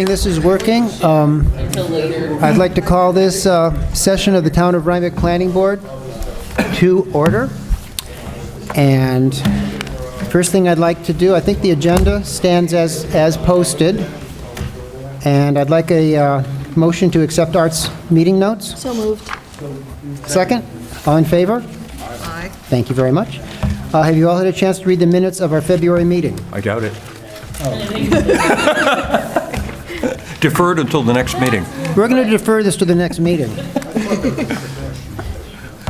This is working. I'd like to call this session of the Town of Rhinebeck Planning Board to order. And first thing I'd like to do, I think the agenda stands as posted. And I'd like a motion to accept Art's meeting notes. So moved. Second? All in favor? Aye. Thank you very much. Have you all had a chance to read the minutes of our February meeting? I doubt it. Deferred until the next meeting. We're going to defer this to the next meeting.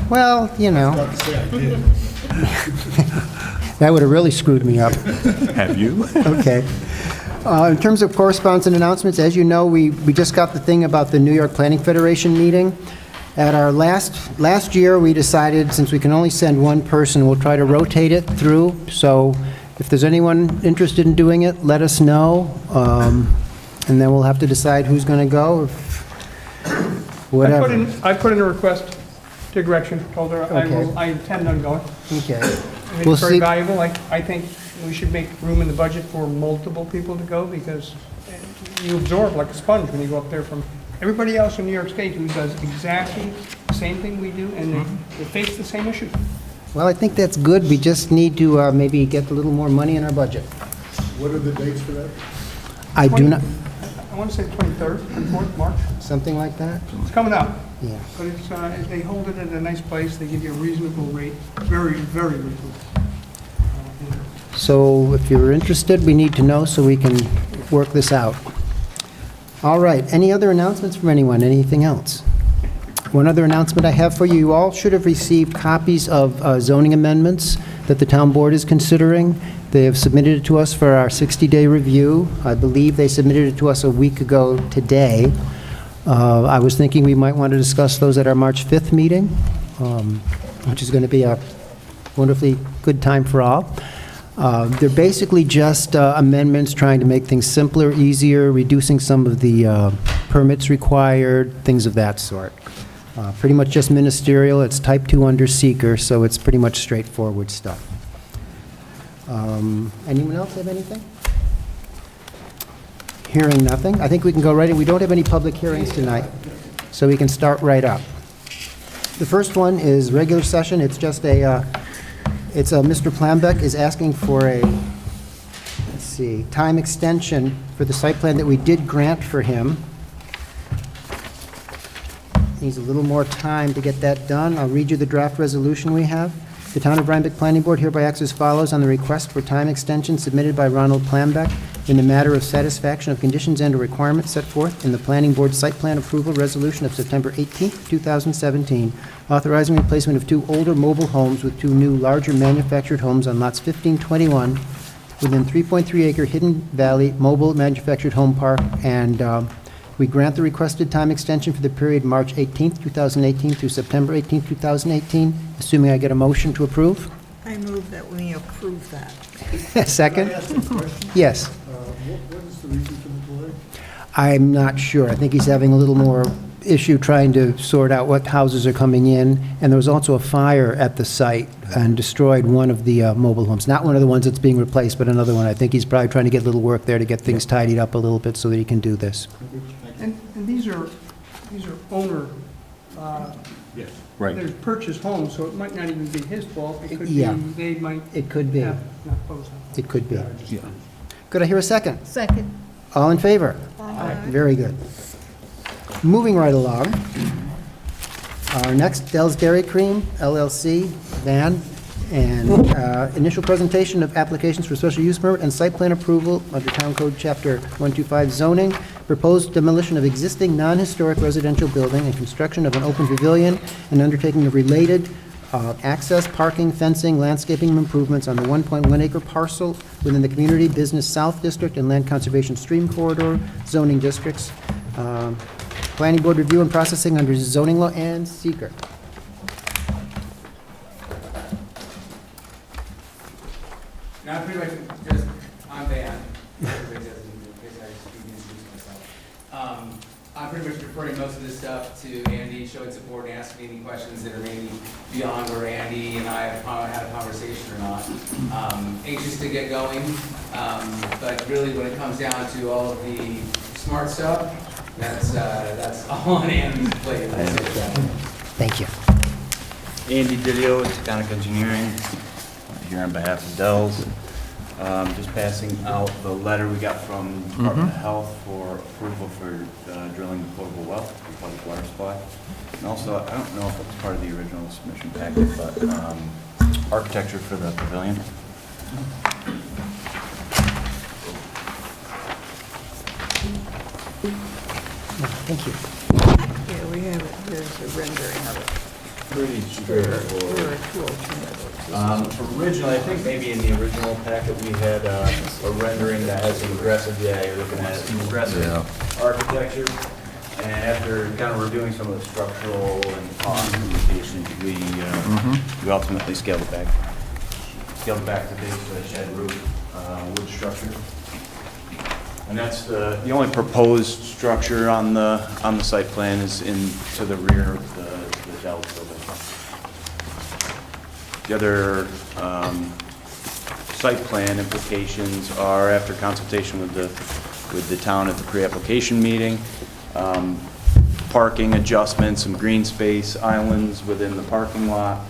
Well, you know. That would have really screwed me up. Have you? Okay. In terms of correspondence and announcements, as you know, we just got the thing about the New York Planning Federation meeting. At our last year, we decided, since we can only send one person, we'll try to rotate it through. So if there's anyone interested in doing it, let us know. And then we'll have to decide who's going to go, whatever. I put in a request to Gretchen, told her Okay. I intend on going. Okay. I think We'll it's very see. valuable. I think we should make room in the budget for multiple people to go because you absorb like a sponge when you go up there from everybody else in New York State who does exactly the same thing we do and they face the same issue. Well, I think that's good. We just need to maybe get a little more money in our budget. What are the dates for that? I do not, I want to say 23rd, 24th, March. something like that? It's coming up. Yeah. But it's, they hold it at a nice place. They give you a reasonable rate, very, very reasonable. So if you're interested, we need to know so we can work this out. All right, any other announcements from anyone? Anything else? One other announcement I have for you, you all should have received copies of zoning amendments that the town board is considering. They have submitted it to us for our 60-day review. I believe they submitted it to us a week ago today. I was thinking we might want to discuss those at our March 5th meeting, which is going to be a wonderfully good time for all. They're basically just amendments trying to make things simpler, easier, reducing some of the permits required, things of that sort. Pretty much just ministerial. It's type 2 under seeker, so it's pretty much straightforward stuff. Anyone else have anything? Hearing nothing. I think we can go right in. We don't have any public hearings tonight, so we can start right up. The first one is regular session. It's just Mr. Plambeck is asking for a, let's see, time extension for the site plan that we did grant for him. Needs a little more time to get that done. I'll read you the draft resolution we have. The Town of Rhinebeck Planning Board hereby acts as follows on the request for time extension submitted by Ronald Plambeck in the matter of satisfaction of conditions and/or requirements set forth in the Planning Board Site Plan Approval Resolution of September 18, 2017, authorizing replacement of 2 older mobile homes with 2 new, larger manufactured homes on lots 1521 within 3.3-acre Hidden Valley Mobile Manufactured Home Park, and we grant the requested time extension for the period March 18, 2018 through September 18, 2018, assuming I get a motion to approve. I move that we approve that. Second? Can I ask a question? Yes. What is the reason for the delay? I'm not sure. I think he's having a little more issue trying to sort out what houses are coming in, and there was also a fire at the site and destroyed one of the mobile homes. Not one of the ones that's being replaced, but another one. I think he's probably trying to get a little work there to get things tidied up a little bit so that he can do this. And these are owner, Yes. Right. they're purchased homes, so it might not even be his fault. It could be, Yeah. they might It could be. have not closed on it. It could be. Yeah. Could I hear a second? Second. All in favor? Very good. Moving right along. Our next, Dell's Dairy Cream, LLC, van, and initial presentation of applications for special use permit and site plan approval under Town Code Chapter 125 zoning, proposed demolition of existing non-historic residential building and construction of an open pavilion and undertaking of related access, parking, fencing, landscaping improvements on the 1.1 acre parcel within the Community Business South District and Land Conservation Stream Corridor zoning districts. Planning Board review and processing under zoning law and seeker. No, pretty much just, I'm Van. Everybody doesn't, in case I speak and introduce myself. I'm pretty much referring most of this stuff to Andy, showing support and asking any questions that are maybe beyond where Andy and I have had a conversation or not. Anxious to get going, but really when it comes down to all of the smart stuff, that's all on Andy's plate. Thank you. Andy Didio with Taconic Engineering, here on behalf of Dells. Just passing out the letter we got from Department of Health for approval for drilling the potable well for public water supply. And also, I don't know if it's part of the original submission packet, but architecture for the pavilion. Thank you. Yeah, we have it, here's a rendering of it. Pretty There straightforward. are two alternatives. Originally, I think maybe in the original packet, we had a rendering that has some aggressive, you're looking at some aggressive architecture. And after kind of reviewing some of the structural and cost implications, we ultimately scaled it back. Scaled it back to basically a shed roof, wood structure. And that's the only proposed structure on the site plan is to the rear of the Dell building. The other site plan implications are after consultation with the town at the pre-application meeting, parking adjustments, some green space islands within the parking lot,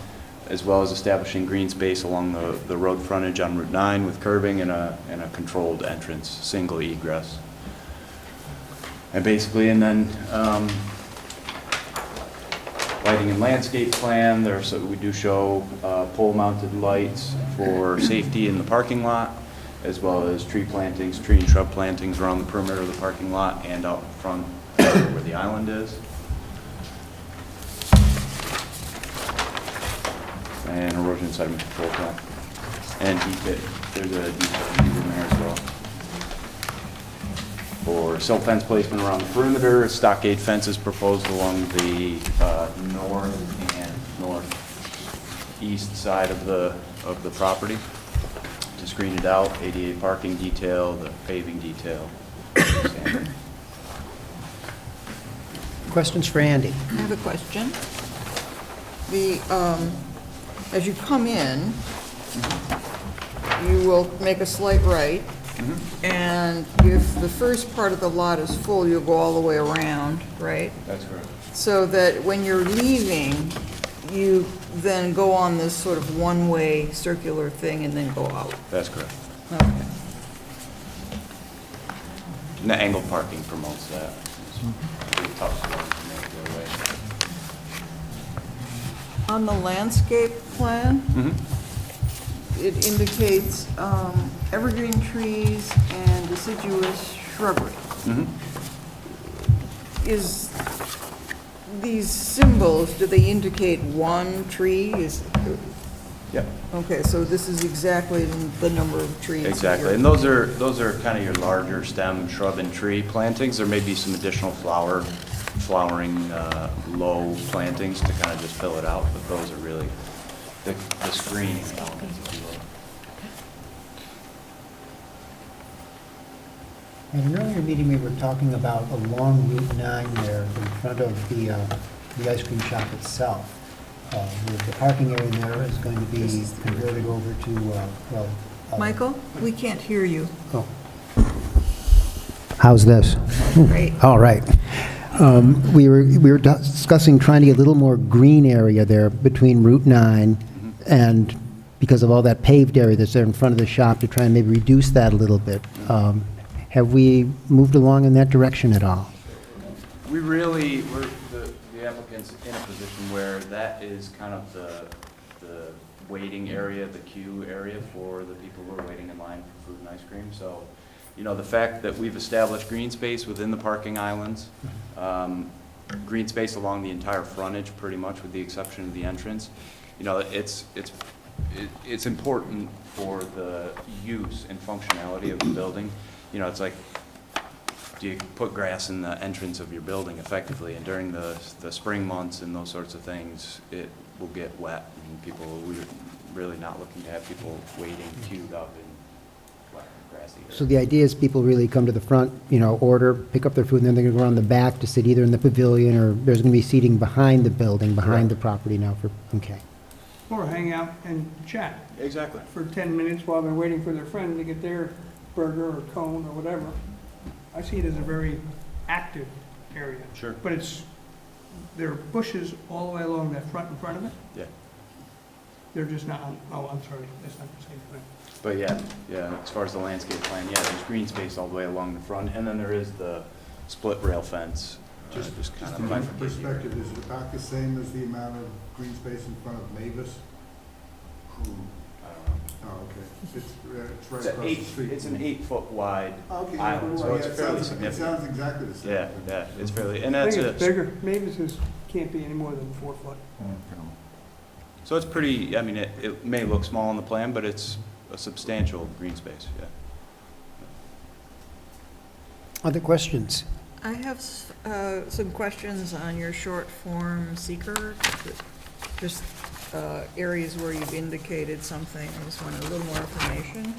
as well as establishing green space along the road frontage on Route 9 with curbing and a controlled entrance, single egress. And then lighting and landscape plan, we do show pole-mounted lights for safety in the parking lot, as well as tree and shrub plantings around the perimeter of the parking lot and out front where the island is. And erosion sediment control plan. And DPIT, there's a DPIT in there as well. For silt fence placement around the perimeter, stockade fences proposed along the north and northeast side of the property to screen it out, ADA parking detail, the paving detail. Questions for Andy? I have a question. As you come in, you will make a slight right, and if the first part of the lot is full, you'll go all the way around, right? That's correct. So that when you're leaving, you then go on this sort of one-way circular thing and then go out. That's correct. Okay. And the angled parking promotes that. It's a tough spot to make their way. On the landscape plan, it indicates evergreen trees and deciduous shrubbery. Is these symbols, do they indicate one tree? Yep. Okay, so this is exactly the number of trees. Exactly, and those are kind of your larger stem shrub and tree plantings. There may be some additional flowering low plantings to kind of just fill it out, but those are really the screening elements, if you will. In an earlier meeting, we were talking about along Route 9 there in front of the ice cream shop itself. The parking area there is going to be converted over to, Michael, we can't hear you. Oh. How's this? Great. All right. We were discussing trying to get a little more green area there between Route 9 and because of all that paved area that's there in front of the shop to try and maybe reduce that a little bit. Have we moved along in that direction at all? We're the applicant's in a position where that is kind of the waiting area, the queue area for the people who are waiting in line for food and ice cream. So, the fact that we've established green space within the parking islands, green space along the entire frontage pretty much with the exception of the entrance, it's important for the use and functionality of the building. It's like, do you put grass in the entrance of your building effectively? And during the spring months and those sorts of things, it will get wet, and we're really not looking to have people waiting queued up in wet, grassy areas. So the idea is people really come to the front, order, pick up their food, and then they're going to go around the back to sit either in the pavilion or there's going to be seating behind the building, behind the property now okay. Or hang out and chat Exactly. for 10 minutes while they're waiting for their friend to get their burger or cone or whatever. I see it as a very active area. Sure. But there are bushes all the way along that front in front of it? Yeah. They're just not on, oh, I'm sorry, that's not the same thing. But yeah, as far as the landscape plan, yeah, there's green space all the way along the front, and then there is the split rail fence, just kind Just of from my bifurcated. perspective, is it about the same as the amount of green space in front of Mavis? I don't know. Oh, okay. It's right It's across an the eight, street. it's an 8-foot wide Okay, island, so well, it's yeah, it fairly sounds- significant. It sounds exactly the same. Yeah, it's fairly, and I that's think it. it's bigger, Mavis can't be any more than 4 foot. So it's pretty, I mean, it may look small on the plan, but it's a substantial green space, yeah. Other questions? I have some questions on your short form seeker, just areas where you've indicated something. I just wanted a little more information.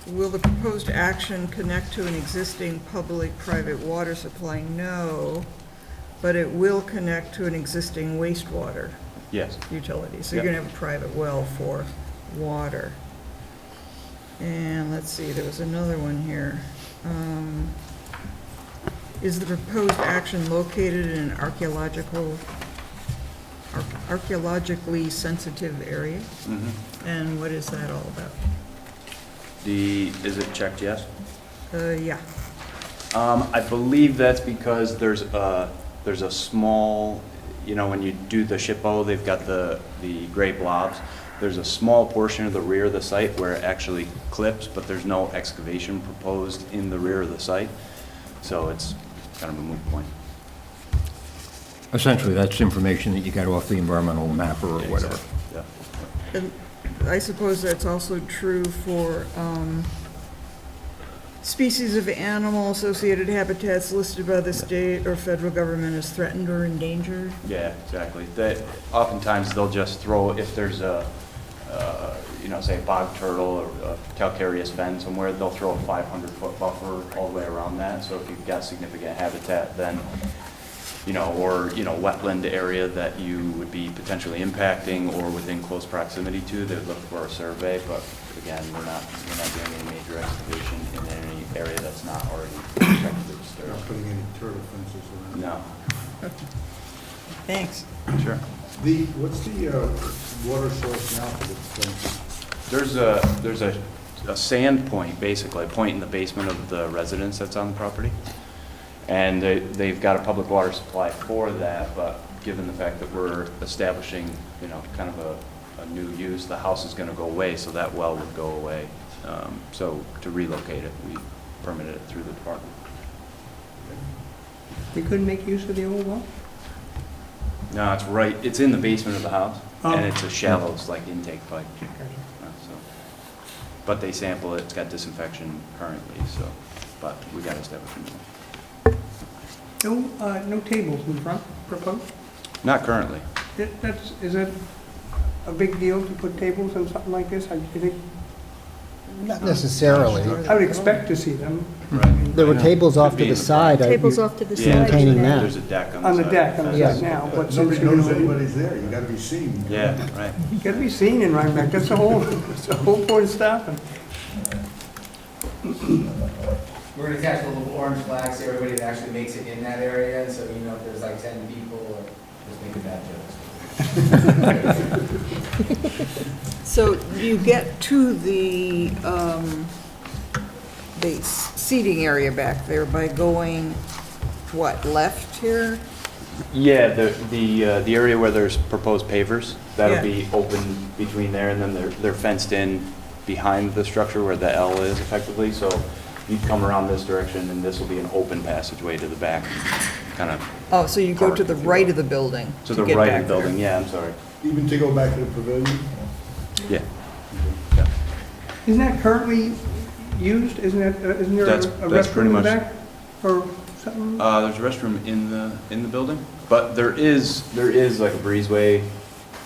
Will the proposed action connect to an existing public-private water supply? No, but it will connect to an existing wastewater Yes, utility. So you're Yep. gonna have a private well for water. And let's see, there was another one here. Is the proposed action located in an archaeologically sensitive area? mhm. And what is that all about? Is it checked yes? Yeah. I believe that's because there's a small, you know, when you do the SHPO, they've got the gray blobs. There's a small portion of the rear of the site where it actually clips, but there's no excavation proposed in the rear of the site. So it's kind of a moot point. Essentially, that's information that you got off the environmental mapper or whatever. Yeah. And I suppose that's also true for species of animal associated habitats listed by the state or federal government as threatened or endangered. Yeah, exactly. That, oftentimes they'll just throw, if there's you know, say a bog turtle or a calcareous fen somewhere, they'll throw a 500-foot buffer all the way around that. So if you've got significant habitat, then, you know, or, you know, wetland area that you would be potentially impacting or within close proximity to, they'd look for a survey. But again, we're not doing any major excavation in any area that's not already protected or Not disturbed. putting any turtle fences around. No, Thanks. sure. What's the water source now for the fences? There's a sand point, basically, a point in the basement of the residence that's on the property. And they've got a public water supply for that, but given the fact that we're establishing, you know, kind of a new use, the house is gonna go away, so that well would go away. So to relocate it, we permitted it through the department. You couldn't make use of the old well? No, it's in the basement of the house, Oh. and it's a shallow, it's like intake pipe. So, but they sample it, it's got disinfection currently, so, but we got to establish a new one. No tables in front proposed? Not currently. Is that a big deal to put tables in something like this? I think, Not necessarily. I would expect to see them. Right. There were tables off Could to be the in the side. Tables off to the Yeah, side. Maintaining that. there's a deck on the On the side. deck, on the Yes. side now, but But since nobody you're knows gonna, anybody's there, you gotta be seen. Yeah, right. you gotta be seen in Rhinebeck, that's the whole point of stopping. We're gonna attach a little orange flags to everybody that actually makes it in that area, and so you know if there's like 10 people, or just make a bad joke. So you get to the seating area back there by going, what, left here? Yeah, the area where there's proposed pavers, that'll Yeah. be open between there, and then they're fenced in behind the structure where the L is effectively, so you'd come around this direction, and this will be an open passageway to the back, kind of Oh, so you go to the Park, if you right will. of the building to to the get right back of the there. building, yeah, I'm sorry. Even to go back to the pavilion? Yeah. Yeah. Isn't that currently used? Isn't there a That's restroom pretty in the much- back? Or something? There's a restroom in the building, but there is like a breezeway.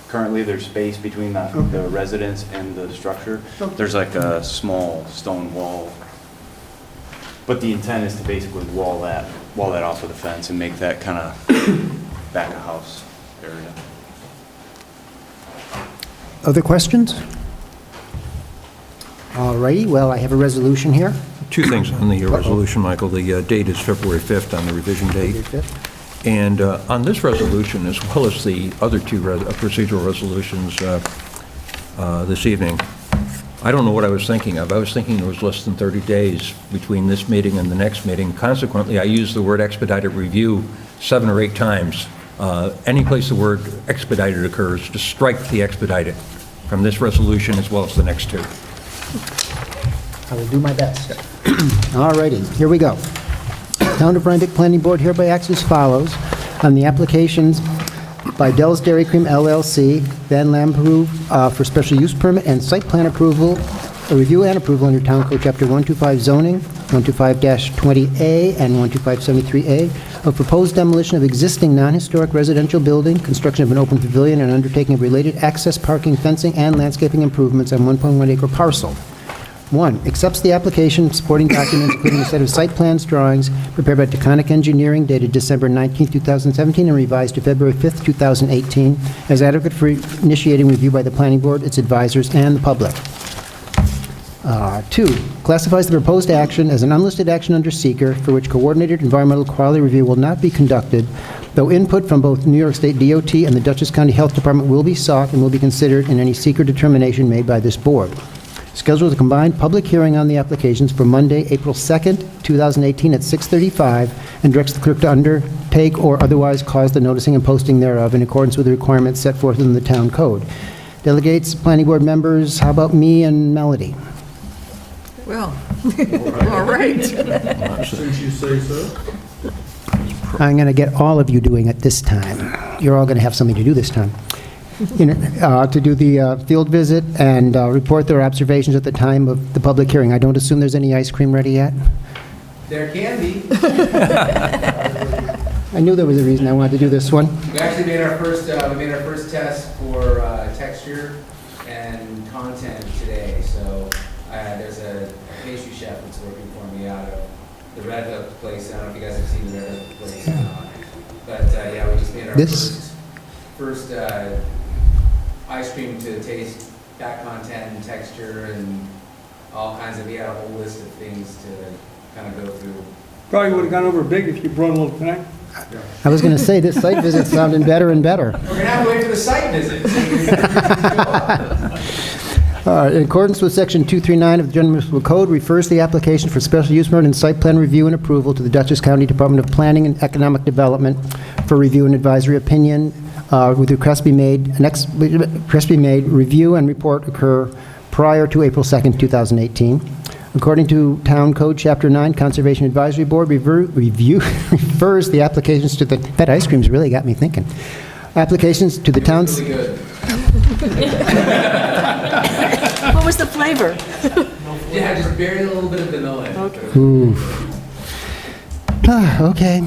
Currently, there's space between the residence and the structure. Okay. There's like a small stone wall. But the intent is to basically wall that off with a fence and make that kind of back of house area. Other questions? All righty, well, I have a resolution here. Two things on the resolution, Michael. The date is February 5th on the revision date. And on this resolution, as well as the other two procedural resolutions this evening, I don't know what I was thinking of. I was thinking there was less than 30 days between this meeting and the next meeting. Consequently, I used the word expedited review 7 or 8 times. Any place the word expedited occurs, just strike the expedited from this resolution as well as the next two. I will do my best. All righty, here we go. Town of Rhinebeck Planning Board hereby acts as follows on the applications by Dell's Dairy Cream LLC, Van Lamperoux, for special use permit and site plan approval, review and approval under Town Code Chapter 125 zoning, 125-20A and 12573A, of proposed demolition of existing non-historic residential building, construction of an open pavilion, and undertaking of related access, parking, fencing, and landscaping improvements on 1.1 acre parcel. 1, accepts the application, supporting documents, including a set of site plans, drawings, prepared by Taconic Engineering, dated December 19, 2017, and revised to February 5, 2018, as adequate for initiating review by the planning board, its advisors, and the public. 2, classifies the proposed action as an unlisted action under seeker, for which coordinated environmental quality review will not be conducted, though input from both New York State DOT and the Dutchess County Health Department will be sought and will be considered in any seeker determination made by this board. Schedules a combined public hearing on the applications for Monday, April 2nd, 2018 at 6:35, and directs the clerk to undertake or otherwise cause the noticing and posting thereof in accordance with the requirements set forth in the town code. Delegates, planning board members, how about me and Melody? Well, all right. Since you say so. I'm going to get all of you doing it this time. You're all going to have something to do this time. To do the field visit and report their observations at the time of the public hearing. I don't assume there's any ice cream ready yet? There can be. I knew there was a reason I wanted to do this one. We actually made our first, test for texture and content today. So there's a pastry chef that's working for me out of the Red Hook place. I don't know if you guys have seen the Red Hook place or not. But yeah, we just made our first ice cream to taste, that content and texture and all kinds of, we had a whole list of things to kind of go through. Probably would have gone over big if you brought a little tonight. I was going to say, this site visit's sounding better and better. We're going to have to wait for the site visit. In accordance with Section 239 of the General Municipal Code, refers the application for special use permit and site plan review and approval to the Dutchess County Department of Planning and Economic Development for review and advisory opinion, with request be made, review and report occur prior to April 2nd, 2018. According to Town Code Chapter 9, Conservation Advisory Board refers the applications to the, that ice cream's really got me thinking. Applications to the town's... Really good. What was the flavor? Yeah, just buried a little bit of vanilla in it. Okay. Ooh. Okay.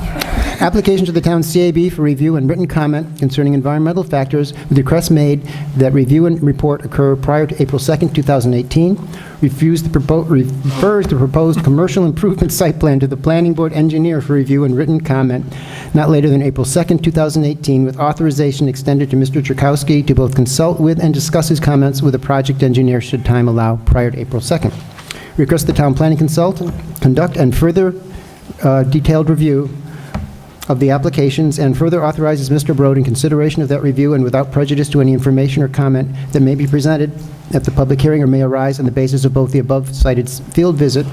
Application to the town CAB for review and written comment concerning environmental factors with request made that review and report occur prior to April 2nd, 2018. Refers the proposed commercial improvement site plan to the planning board engineer for review and written comment not later than April 2nd, 2018, with authorization extended to Mr. Chakowski to both consult with and discuss his comments with the project engineer should time allow prior to April 2nd. Request the town planning consultant conduct and further detailed review of the applications and further authorizes Mr. Broad in consideration of that review and without prejudice to any information or comment that may be presented at the public hearing or may arise on the basis of both the above cited field visit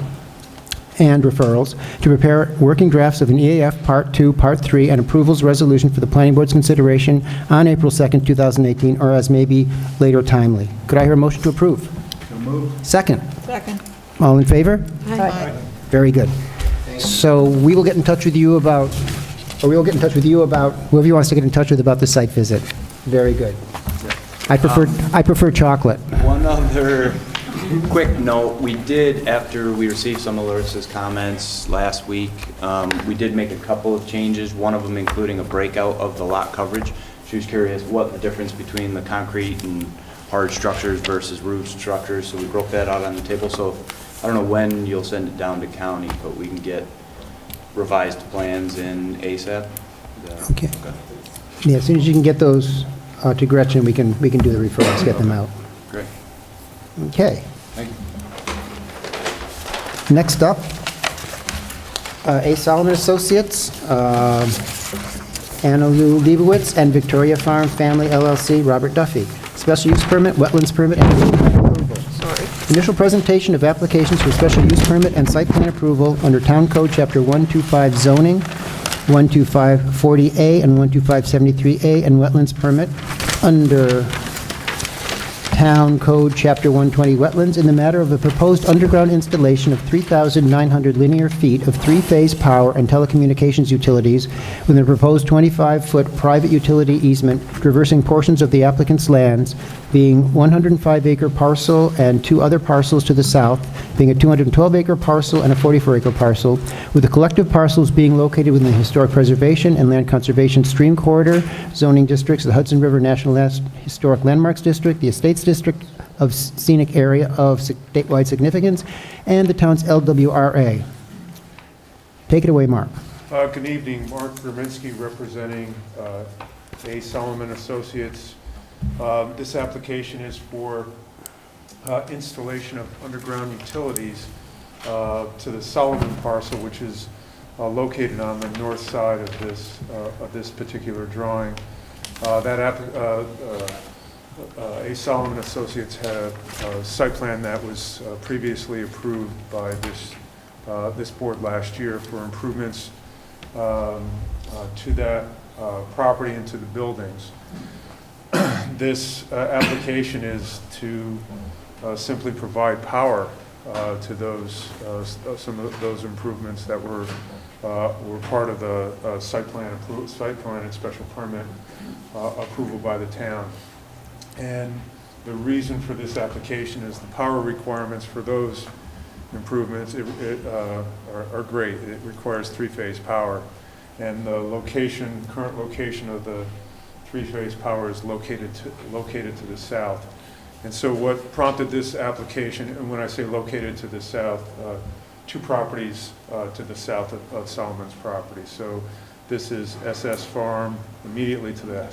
and referrals, to prepare working drafts of an EAF Part 2, Part 3, and approvals resolution for the planning board's consideration on April 2nd, 2018, or as may be later timely. Could I hear a motion to approve? So moved. Second. Second. All in favor? Aye. Very good. So we will get in touch with you about, or we will get in touch with you about, whoever you wants to get in touch with about the site visit. Very good. I prefer chocolate. One other quick note, we did, after we received some of Larissa's comments last week, we did make a couple of changes, one of them including a breakout of the lot coverage. She was curious what the difference between the concrete and hard structures versus roof structures, so we broke that out on the table. So I don't know when you'll send it down to county, but we can get revised plans in ASAP. Okay. Yeah, as soon as you can get those to Gretchen, we can do the referrals, get them out. Great. Okay. Thank you. Next up, A. Solomon Associates, Anna Lou Leibowitz, and Victoria Farm Family LLC, Robert Duffy. Special use permit, wetlands permit, and site plan approval. Sorry. Initial presentation of applications for special use permit and site plan approval under Town Code Chapter 125 zoning, 12540A and 12573A, and wetlands permit under Town Code Chapter 120 wetlands in the matter of a proposed underground installation of 3,900 linear feet of three-phase power and telecommunications utilities within a proposed 25-foot private utility easement traversing portions of the applicant's lands, being 105-acre parcel and two other parcels to the south, being a 212-acre parcel and a 44-acre parcel, with the collective parcels being located within the historic preservation and land conservation stream corridor zoning districts, the Hudson River National Historic Landmarks District, the Estates District of Scenic Area of Statewide Significance, and the town's LWRA. Take it away, Mark. Good evening, Mark Graminsky representing A. Solomon Associates. This application is for installation of underground utilities to the Solomon parcel, which is located on the north side of this particular drawing. A. Solomon Associates had a site plan that was previously approved by this board last year for improvements to that property and to the buildings. This application is to simply provide power to those some of those improvements that were part of the site plan and special permit approval by the town. And the reason for this application is the power requirements for those improvements are great. It requires three-phase power, and the current location of the three-phase power is located to the south. And so what prompted this application, and when I say located to the south, two properties to the south of Solomon's property. So this is SS Farm. Immediately to the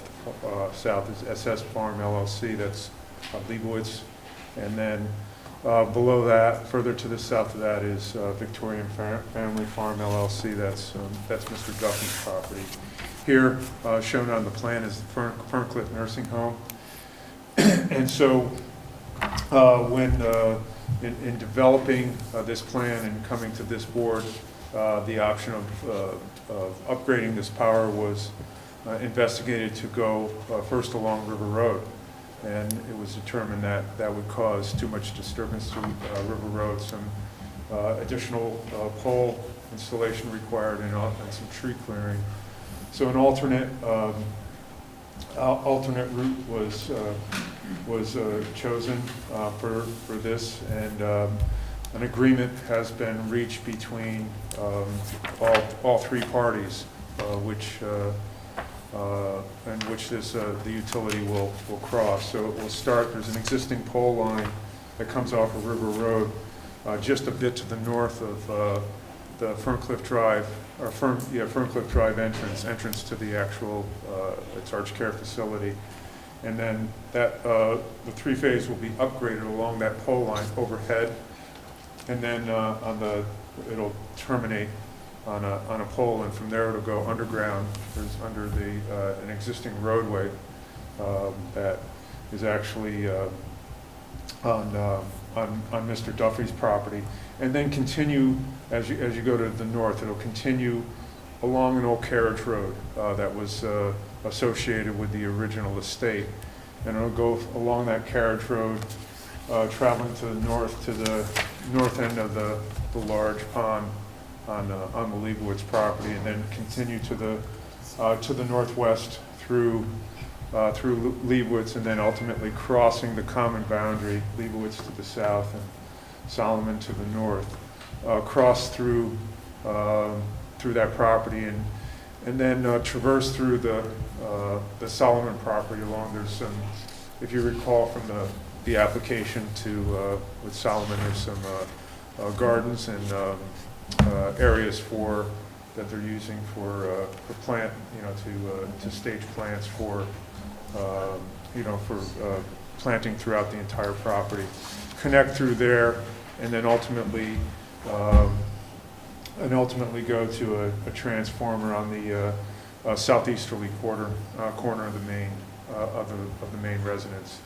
south is SS Farm LLC, that's Leibowitz. And then below that, further to the south of that, is Victorian Family Farm LLC, that's Mr. Duffy's property. Here, shown on the plan, is the Ferncliff Nursing Home. And so when in developing this plan and coming to this board, the option of upgrading this power was investigated to go first along River Road. And it was determined that that would cause too much disturbance to River Road, some additional pole installation required, and some tree clearing. So an alternate route was chosen for this, and an agreement has been reached between all three parties, which the utility will cross. So it will start. There's an existing pole line that comes off of River Road, just a bit to the north of the Ferncliff Drive, or Ferncliff Drive entrance to the actual its Arch Care facility, and then that the three-phase will be upgraded along that pole line overhead, and then it'll terminate on a pole, and from there it'll go underground. There's under an existing roadway that is actually on Mr. Duffy's property, and then continue as you go to the north. It'll continue along an old carriage road that was associated with the original estate, and it'll go along that carriage road, traveling to the north end of the large pond on the Leibowitz property, and then continue to the northwest through Leibowitz, and then ultimately crossing the common boundary, Leibowitz to the south and Solomon to the north, cross through that property, and then traverse through the Solomon property along. There's some, if you recall from the application with Solomon, there's some gardens and areas that they're using for plant, to stage plants for planting throughout the entire property. Connect through there, and then ultimately and ultimately go to a transformer on the southeasterly corner of the main residence.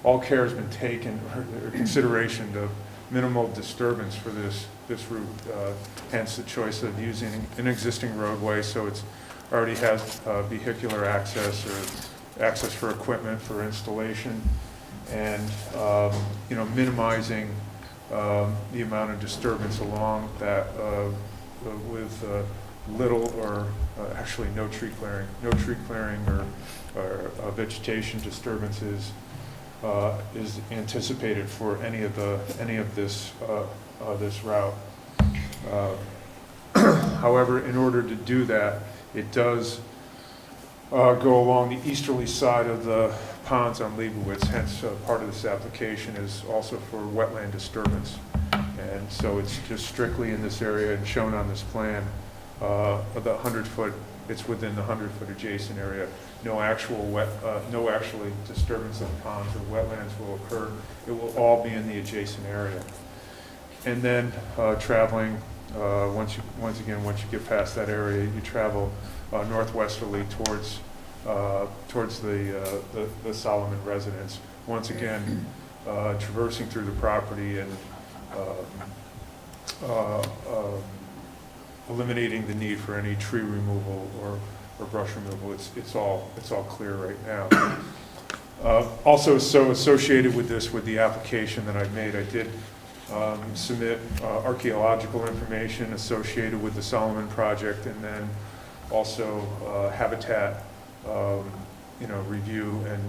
All care has been taken, or consideration of minimal disturbance for this route, hence the choice of using an existing roadway, so it's already has vehicular access or access for equipment for installation, and minimizing the amount of disturbance along that with little or actually no tree clearing or vegetation disturbances is anticipated for any of this route. However, in order to do that, it does go along the easterly side of the ponds on Leibowitz, hence part of this application is also for wetland disturbance. And so it's just strictly in this area and shown on this plan, of the 100-foot, it's within the 100-foot adjacent area. No actually disturbance of ponds or wetlands will occur. It will all be in the adjacent area. And then traveling, once you get past that area, you travel northwesterly towards the Solomon residence. Once again, traversing through the property and eliminating the need for any tree removal or brush removal. It's all clear right now. Also, so associated with this, with the application that I made, I did submit archaeological information associated with the Solomon project, and then also habitat review and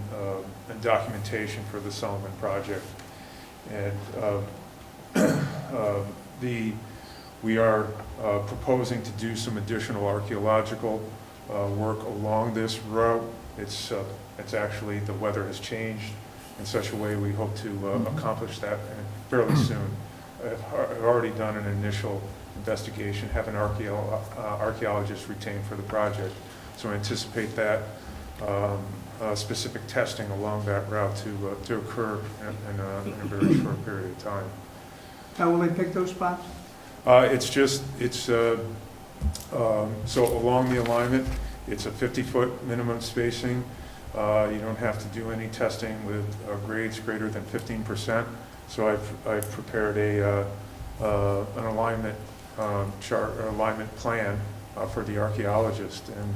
documentation for the Solomon project. And we are proposing to do some additional archaeological work along this route. It's actually, the weather has changed in such a way we hope to accomplish that fairly soon. I've already done an initial investigation, have an archaeologist retained for the project. So I anticipate that specific testing along that route to occur in a very short period of time. How will they pick those spots? So along the alignment, it's a 50-foot minimum spacing. You don't have to do any testing with grades greater than 15%. So I've prepared an alignment chart, or alignment plan for the archaeologist, and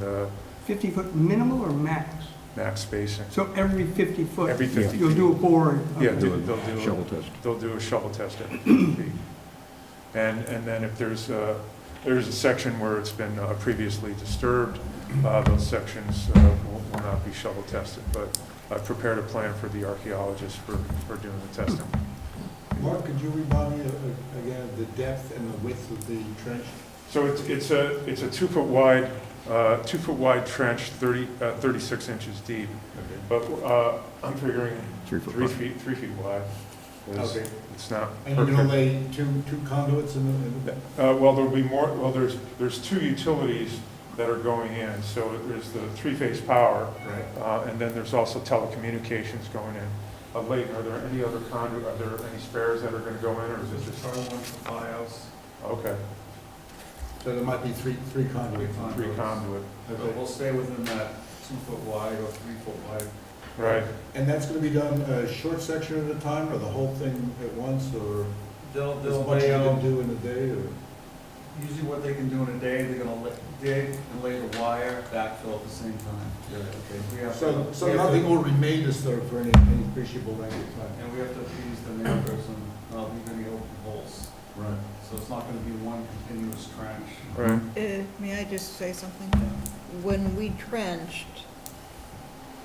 50-foot minimal or max? Max spacing. So every 50 foot? Every 50 You'll feet. do a bore? Yeah, Okay. they'll do a shovel test at 50 feet. And then if there's a section where it's been previously disturbed, those sections will not be shovel tested. But I've prepared a plan for the archaeologist for doing the testing. Mark, could you remind me again the depth and the width of the trench? So it's a 2-foot wide trench, 36 inches deep. Okay. But I'm figuring 3 foot 3 feet wide. Okay. It's not And you're perfect. going to lay two conduits in the Well, there'll be more. Well, there's 2 utilities that are going in. So there's the 3-phase power, right. and then there's also telecommunications going in. Leighton, are there any other conduit? Are there any spares that are going to go in, or is it just one for files? okay? So there might be three conduits. 3 conduit, But Okay. we'll stay within that 2-foot wide or 3-foot wide. right? And that's going to be done a short section at a time, or the whole thing at once, or They'll as much as you lay can out, do in a day, or? usually what they can do in a day, they're gonna dig and lay the wire, backfill at the same time. Okay. We have So to- we have nothing to- will remain disturbed for any appreciable length of time? And we have to appease the neighbors and, leave any open holes. Right. So it's not gonna be one continuous trench. Right. May I just say something? When we trenched,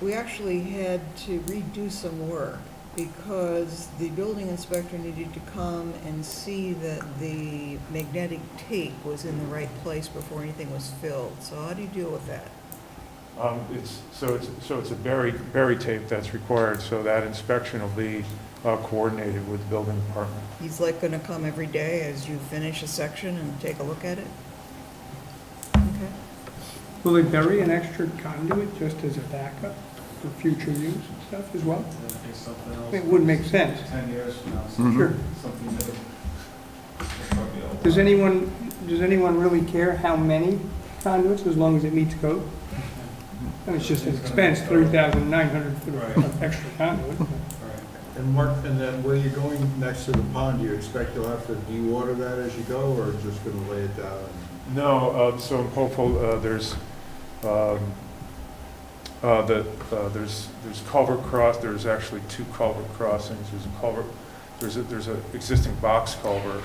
we actually had to redo some work because the building inspector needed to come and see that the magnetic tape was in the right place before anything was filled. So how do you deal with that? It's a berry tape that's required. So that inspection will be coordinated with the building department. He's like gonna come every day as you finish a section and take a look at it? Okay. Will they bury an extra conduit just as a backup? for future use and stuff as well? In case something else. It would make sense. 10 years from now, Sure. something new. It's probably all- Does anyone really care how many conduits, as long as it meets code? And it's just an expense, $3,900 for Right. the extra conduit. Right. And Mark, and then where you're going next to the pond, do you expect you'll have to de-water that as you go, or just gonna lay it down? No, so I'm hopeful, there's culvert cross, there's actually 2 culvert crossings. There's a culvert, there's a existing box culvert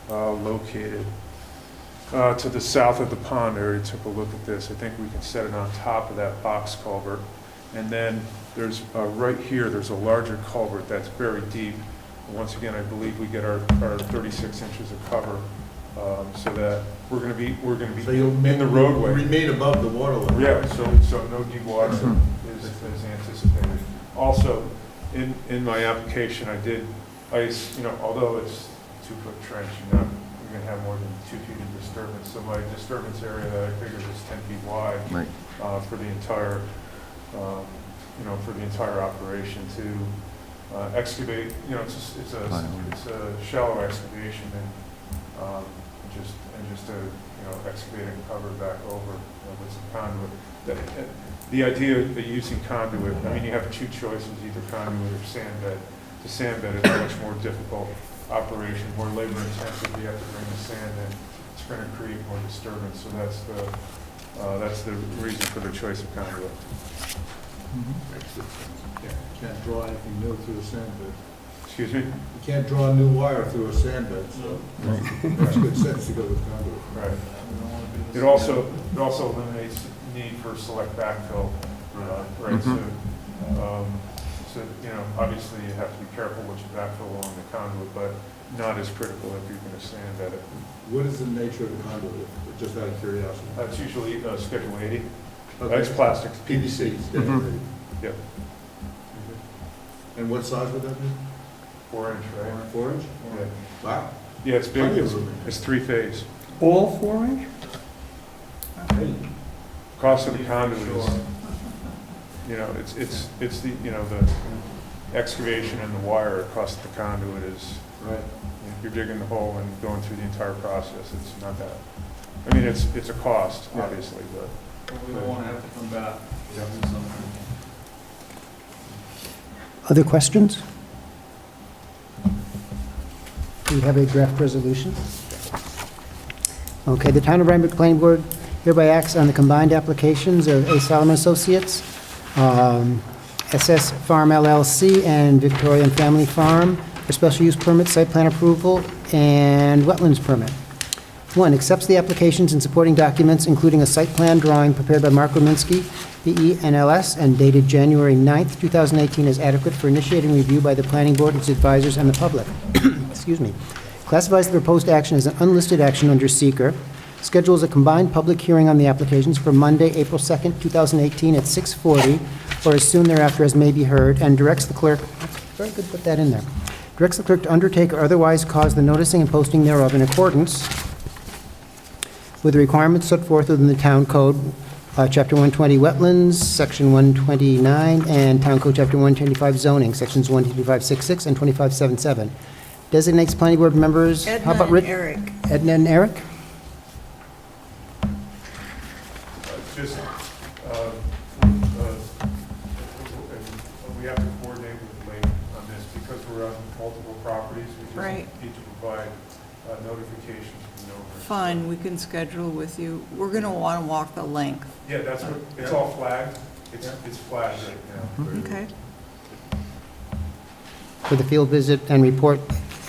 located to the south of the pond. I already took a look at this. I think we can set it on top of that box culvert. And then there's, right here, there's a larger culvert that's very deep. And once again, I believe we get our 36 inches of cover, so that we're gonna be So you'll in the roadway. remain above the water level? Yeah, so no dewatering is anticipated. Also, in my application, I did ice, although it's 2-foot trench, you're gonna have more than 2 feet of disturbance. So my disturbance area that I figured is 10 feet wide, Right. for the entire, for the entire operation to excavate. It's a shallow excavation and just to excavate and cover back over with some conduit. The idea of using conduit, you have 2 choices, either conduit or sandbed. The sandbed is a much more difficult operation, more labor intensive. You have to bring the sand in. It's going to create more disturbance. So that's the reason for the choice of conduit. Yeah, can't draw anything new through a sandbed. Excuse me? You can't draw a new wire through a sandbed, so makes good sense to go with conduit. Right. We don't want to be the It also eliminates the need for select backfill, right? So obviously you have to be careful what you backfill along the conduit, but not as critical if you're going to sand at it. What is the nature of the conduit, just out of curiosity? That's usually Schedule 80. Okay. It's plastic. PVC, Mhm. Yep. And what size would that be? 4-inch, right? 4 inch? Yeah. Wow. Yeah, it's big. Plenty of room. It's 3-phase. All 4-inch? Hey, Cost of the conduit is, it's the, the excavation and the wire cost of the conduit is, right. if you're digging the hole and going through the entire process, it's not that. It's a cost, Yeah. obviously, but. We don't want to have to come back. Yeah. Do something. Other questions? We have a draft resolution. Okay, the Town of Rhinebeck Planning Board hereby acts on the combined applications of A. Solomon Associates, SS Farm LLC, and Victorian Family Farm for special use permit, site plan approval, and wetlands permit. 1, accepts the applications and supporting documents, including a site plan drawing prepared by Mark Rominski, PE, NLS, and dated January 9th, 2018, as adequate for initiating review by the planning board, its advisors, and the public. Excuse me. Classifies the proposed action as an unlisted action under seeker. Schedules a combined public hearing on the applications for Monday, April 2nd, 2018, at 6:40, or as soon thereafter as may be heard, and directs the clerk, very good, put that in there, directs the clerk to undertake or otherwise cause the noticing and posting thereof in accordance with the requirements set forth within the Town Code, Chapter 120 Wetlands, Section 129, and Town Code Chapter 125 Zoning, Sections 12566 and 2577. Designates planning board members. How Edna about and Rick? Eric. Edna and Eric? Just, we have to coordinate with Lake on this because we're on multiple properties. We just Right. need to provide notifications from the owners. Fine, we can schedule with you. We're going to want to walk the length. Yeah, that's what, it's all flagged. It's flagged right now. Okay. For the field visit and report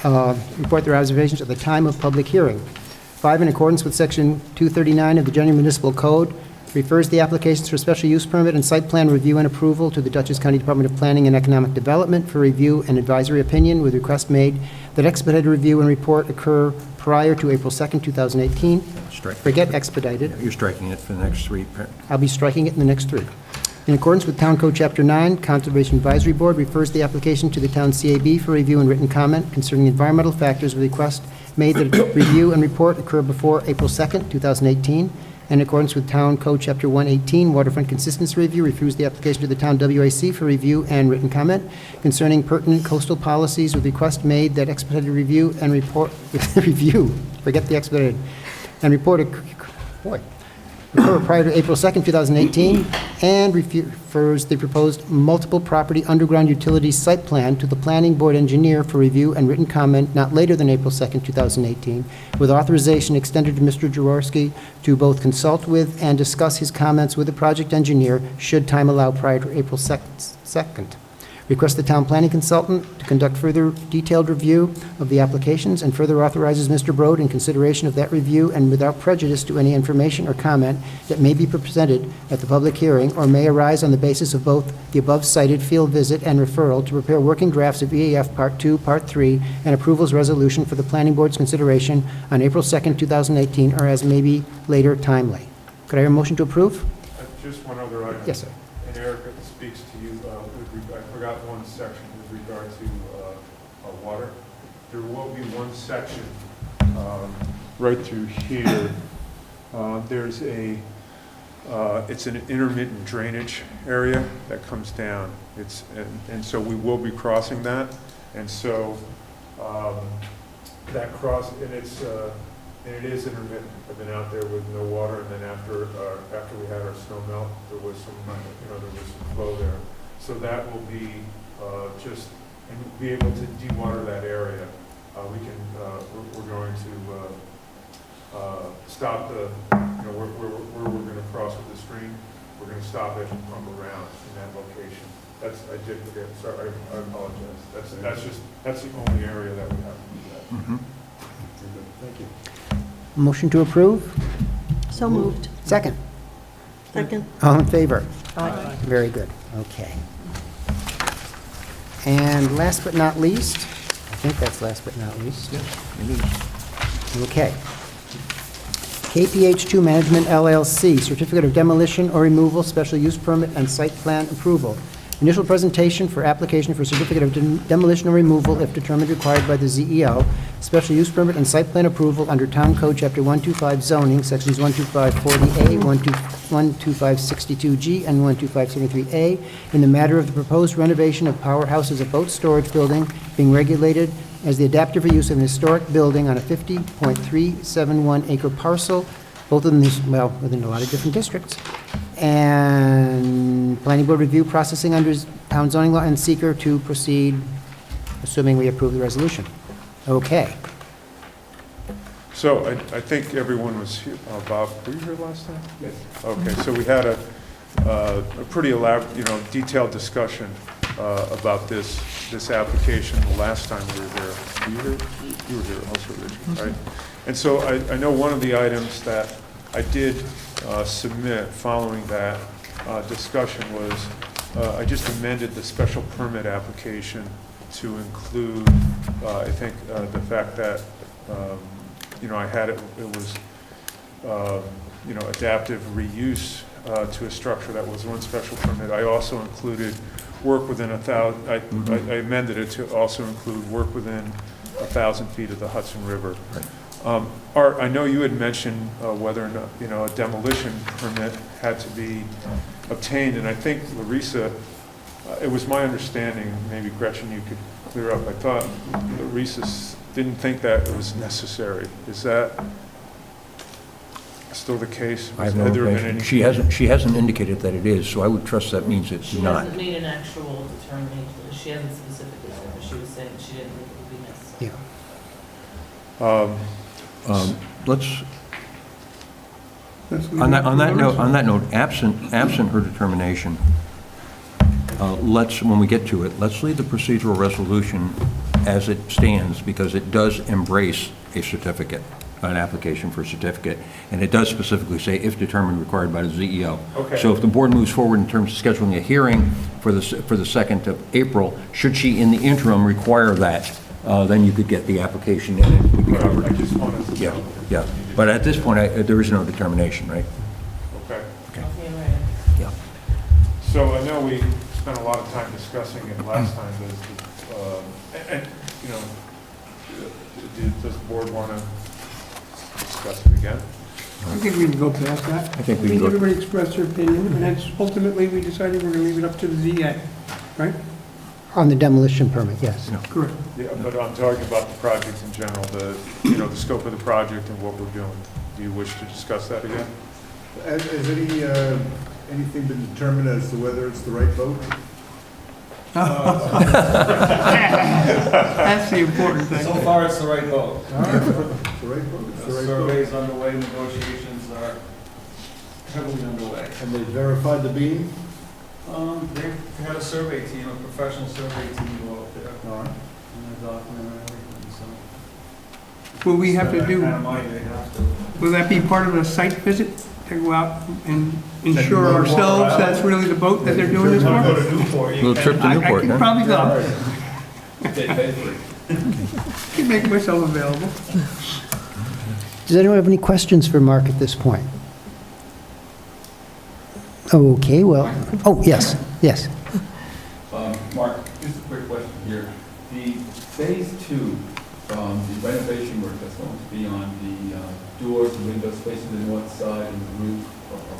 their observations at the time of public hearing. 5, in accordance with Section 239 of the General Municipal Code, refers the applications for special use permit and site plan review and approval to the Dutchess County Department of Planning and Economic Development for review and advisory opinion, with request made that expedited review and report occur prior to April 2nd, 2018. Strike. Forget expedited. You're striking it for the next 3. I'll be striking it in the next 3. In accordance with Town Code Chapter 9, Conservation Advisory Board refers the application to the Town CAB for review and written comment concerning environmental factors, with request made that review and report occur before April 2nd, 2018. in accordance with Town Code Chapter 118, Waterfront Consistency Review, refers the application to the Town WAC for review and written comment concerning pertinent coastal policies, with request made that expedited review and report, forget the expedited, and report, occur prior to April 2nd, 2018, and refers the proposed multiple property underground utilities site plan to the planning board engineer for review and written comment not later than April 2nd, 2018, with authorization extended to Mr. Jaworski to both consult with and discuss his comments with the project engineer, should time allow, prior to April 2nd. Request the town planning consultant to conduct further detailed review of the applications, and further authorizes Mr. Broad, in consideration of that review and without prejudice to any information or comment that may be presented at the public hearing or may arise on the basis of both the above cited field visit and referral, to prepare working drafts of EAF Part 2, Part 3, and approvals resolution for the planning board's consideration on April 2nd, 2018, or as may be later timely. Could I hear a motion to approve? Just one other item. Yes, sir. And Eric, it speaks to you, I forgot one section with regard to water. There will be one section right through here. There's it's an intermittent drainage area that comes down. And so we will be crossing that. And so that cross, and it is intermittent. I've been out there with no water, and then after we had our snow melt, there was some flow there. So that will be and be able to dewater that area. We're going to stop where we're going to cross with the stream. We're going to stop it and pump around in that location. I did forget. Sorry, I apologize. That's the only area that we have to do that. Mm-hmm. Thank you. Motion to approve? So moved. Second. Second. All in favor? Aye. Very good. Okay. And last but not least, I think that's last but not least. Yes, it is. Okay. KPH2 Management LLC, Certificate of Demolition or Removal, Special Use Permit, and Site Plan Approval. Initial presentation for application for Certificate of Demolition or Removal if determined required by the ZEO. Special Use Permit and Site Plan Approval under Town Code Chapter 125 Zoning, Sections 12540A, 12562G, and 12573A, in the matter of the proposed renovation of Powerhouse as a boat storage building being regulated as the adaptive reuse of an historic building on a 50.371 acre parcel, both of them, within a lot of different districts. And planning board review processing under town zoning law, and seeker to proceed, assuming we approve the resolution. Okay. So I think everyone was here. Bob, were you here last time? Yes. Okay, so we had a pretty elaborate, detailed discussion about this application the last time we were there. Were you here? You were here also, Richard, right? And so I know one of the items that I did submit following that discussion was I just amended the special permit application to include, I think, the fact that, I had it was, adaptive reuse to a structure that was one special permit. I also included work within 1,000, I amended it to also include work within 1,000 feet of the Hudson River. Art, I know you had mentioned whether or not, a demolition permit had to be obtained, and I think Larissa, it was my understanding, maybe Gretchen, you could clear up, I thought Larissa didn't think that it was necessary. Is that still the case? I have no information. She hasn't indicated that it is, so I would trust that means it's She not. hasn't made an actual determination. She hasn't specifically said, but she was saying she didn't think it would be necessary. Yeah. Let's, on that note, absent her determination, when we get to it, let's leave the procedural resolution as it stands, because it does embrace a certificate, an application for a certificate, and it does specifically say if determined required by the ZEO. Okay. So if the board moves forward in terms of scheduling a hearing for the 2nd of April, should she in the interim require that, then you could get the application and it would be covered. I just wanted to know. Yeah. But at this point, there is no determination, right? Okay. Okay. I'll see you later. Yeah. So I know we spent a lot of time discussing it last time, does the board want to discuss it again? I think we can go past that. I think we can go- Everybody expressed their opinion, and that's ultimately, we decided we're gonna leave it up to the ZA, right? On the demolition permit, yes. Correct. Yeah, but I'm talking about the project in general, the scope of the project and what we're doing. Do you wish to discuss that again? Has anything been determined as to whether it's the right vote? That's the important thing. So far, it's the right vote. It's the right vote, it's the right The vote. survey's underway, negotiations are heavily underway. And they verified the beam? They had a survey team, a professional survey team go out there, All right. and they documented everything, so. Will we have to Kind do, of money they have to. will that be part of a site visit to go out and ensure walk ourselves around? that's really the boat that they're doing this Wanna go for? to Newport, you Little trip to I Newport, can huh? probably go. They pay for it. Can make myself available. Does anyone have any questions for Mark at this point? Okay, well, oh, yes, yes. Mark, just a quick question here. The phase two, the renovation work that's going to be on the doors, the windows facing the north side and the roof,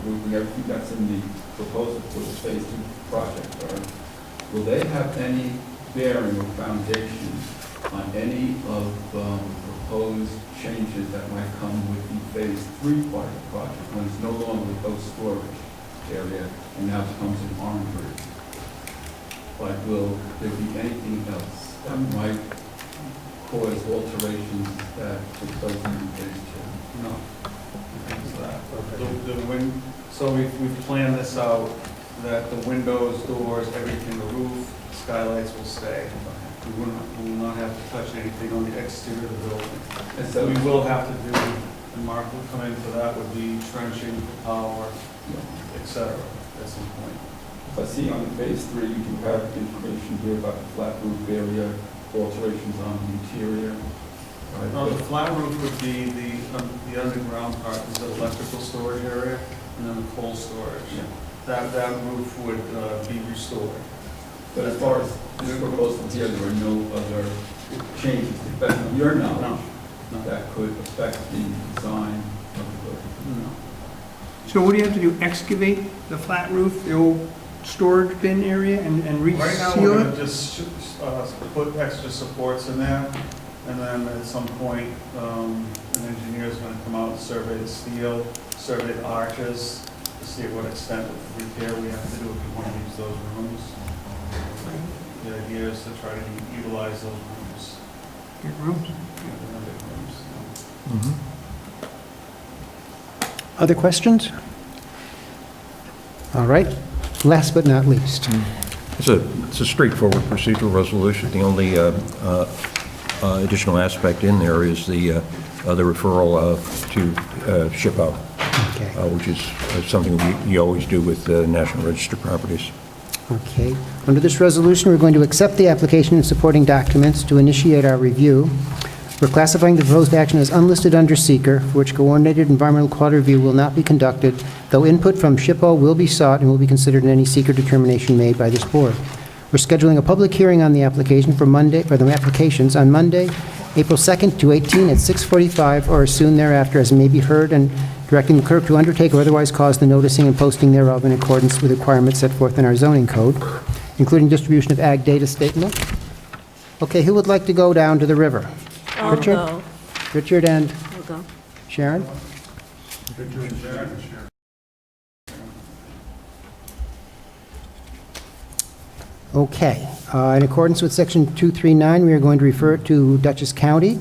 roofing, everything that's in the proposal for the phase two project, will they have any bearing or foundation on any of the proposed changes that might come with the phase three part of the project, when it's no longer a coast storage area and now becomes an armory? But will there be anything else that might cause alterations that took place in phase two? No. It's that. So we've planned this out, that the windows, doors, everything, the roof, skylights will stay. We will not have to touch anything on the exterior of the building. And So so we will have to do, and Mark will come in for that, would be trenching for power, et cetera, at some point. if I see on phase three, you do have information here about the flat roof area, alterations on the interior. right? The flat roof would be the underground part, is the electrical storage area, and then the coal storage. Yeah. That roof would be restored. But as far as this proposal here, there are no other changes, to the best of your knowledge, that could affect the design of the building. No. So what do you have to do, excavate the flat roof, the old storage bin area, and Right now, we're reseal gonna it? just put extra supports in there, and then at some point, an engineer's gonna come out and survey the steel, survey the arches, to see what extent of repair we have to do if we want to use those rooms. The idea is to try to utilize those rooms. Get rooms. They're big rooms. Mhm. Other questions? All right, last but not least. It's a straightforward procedural resolution. The only additional aspect in there is the referral to SHPO, Okay. which is something you always do with National Register properties. Okay. Under this resolution, we're going to accept the application and supporting documents to initiate our review. We're classifying the proposed action as unlisted under seeker, for which coordinated environmental quality review will not be conducted, though input from SHPO will be sought and will be considered in any seeker determination made by this board. We're scheduling a public hearing on the application for Monday, or the applications on Monday, April 2nd to 18 at 6:45 or as soon thereafter as may be heard, and directing the clerk to undertake or otherwise cause the noticing and posting thereof in accordance with requirements set forth in our zoning code, including distribution of ag data statement. Okay, who would like to go down to the river? I'll Richard? go. Richard and I'll go. Sharon? Okay. In accordance with Section 239, we are going to refer it to Dutchess County.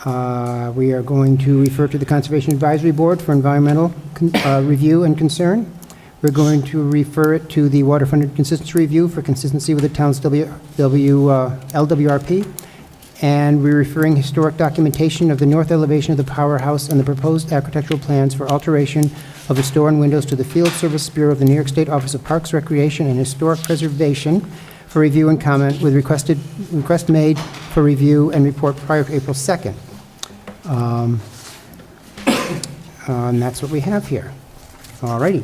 We are going to refer to the Conservation Advisory Board for environmental review and concern. We're going to refer it to the Waterfront Consistency Review for consistency with the town's LWRP. And we're referring historic documentation of the north elevation of the powerhouse and the proposed architectural plans for alteration of the store and windows to the Field Service Bureau of the New York State Office of Parks, Recreation, and Historic Preservation for review and comment, with request made for review and report prior to April 2nd. And that's what we have here. All righty.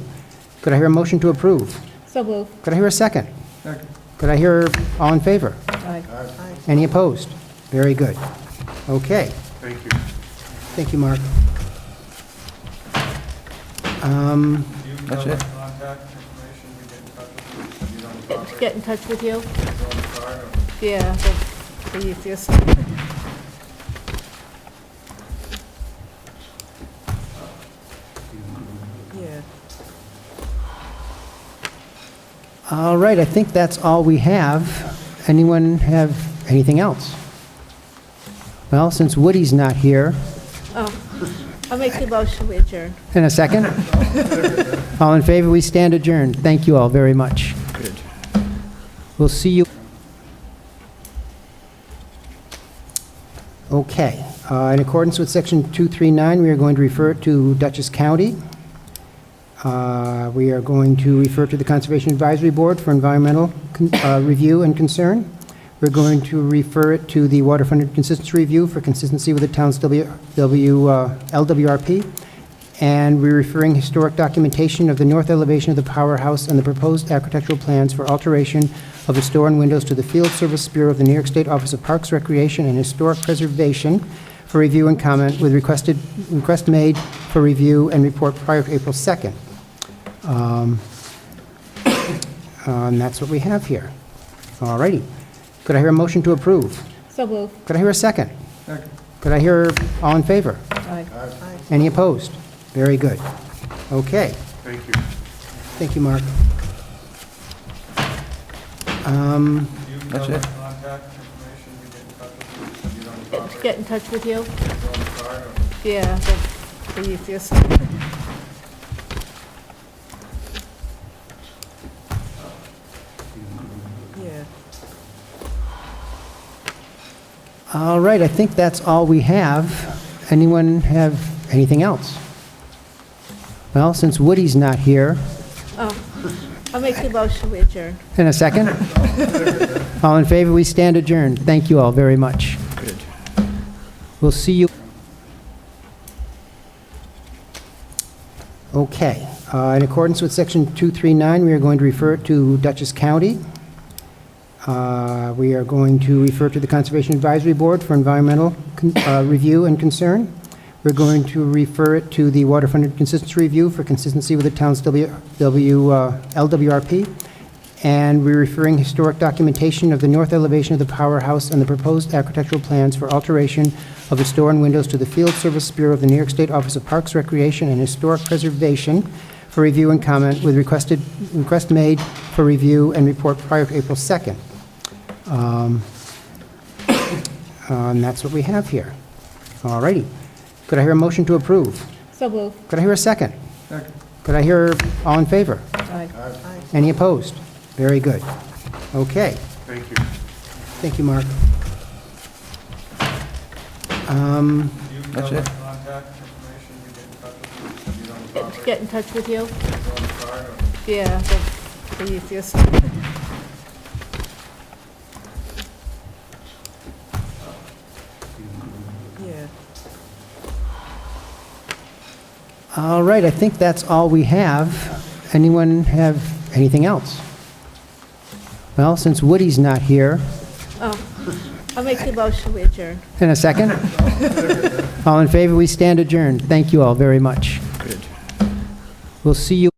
Could I hear a motion to approve? So move. Could I hear a second? Second. Could I hear all in favor? Aye. Any opposed? Very good. Okay. Thank you. Thank you, Mark. That's it. Contact information, we get in touch with you, you don't property. Get in touch with you? On the card, or- Yeah, the easiest. Yeah. All right, I think that's all we have. Anyone have anything else? Well, since Woody's not here, Oh, I'll make the motion, we adjourn. in a second. All in favor, we stand adjourned. Thank you all very much. Good. We'll see you. Okay. In accordance with Section 239, we are going to refer it to Dutchess County. We are going to refer to the Conservation Advisory Board for environmental review and concern. We're going to refer it to the Waterfront Consistency Review for consistency with the town's LWRP. And we're referring historic documentation of the north elevation of the powerhouse and the proposed architectural plans for alteration of its door and windows to the Field Service Bureau of the New York State Office of Parks, Recreation, and Historic Preservation for review and comment, with request made for review and report prior to April 2nd. And that's what we have here. All righty. Could I hear a motion to approve? So move. Could I hear a second? Could I hear all in favor? Aye. Any opposed? Very good. Okay. Thank you. Thank you, Mark. That's it. Contact information, we get in touch with you, you don't property. Get in touch with you? On the card, or- Yeah, the easiest. Yeah. All right, I think that's all we have. Anyone have anything else? Well, since Woody's not here, Oh, I'll make the motion, we adjourn. in a second. All in favor, we stand adjourned. Thank you all very much. Good. We'll see you. Okay. In accordance with Section 239, we are going to refer it to Dutchess County. We are going to refer to the Conservation Advisory Board for environmental review and concern. We're going to refer it to the Waterfront Consistency Review for consistency with the town's LWRP. And we're referring historic documentation of the north elevation of the powerhouse and the proposed architectural plans for alteration of its door and windows to the Field Service Bureau of the New York State Office of Parks, Recreation, and Historic Preservation for review and comment, with request made for review and report prior to April 2nd. And that's what we have here. All righty. Could I hear a motion to approve? So move. Could I hear a second? Could I hear all in favor? Aye. Any opposed? Very good. Okay. Thank you. Thank you, Mark. That's it. Contact information, we get in touch with you, you don't property. Get in touch with you? On the card, or- Yeah, the easiest. Yeah. All right, I think that's all we have. Anyone have anything else? Well, since Woody's not here, Oh, I'll make the motion, we adjourn. in a second. All in favor, we stand adjourned. Thank you all very much. Good. We'll see you.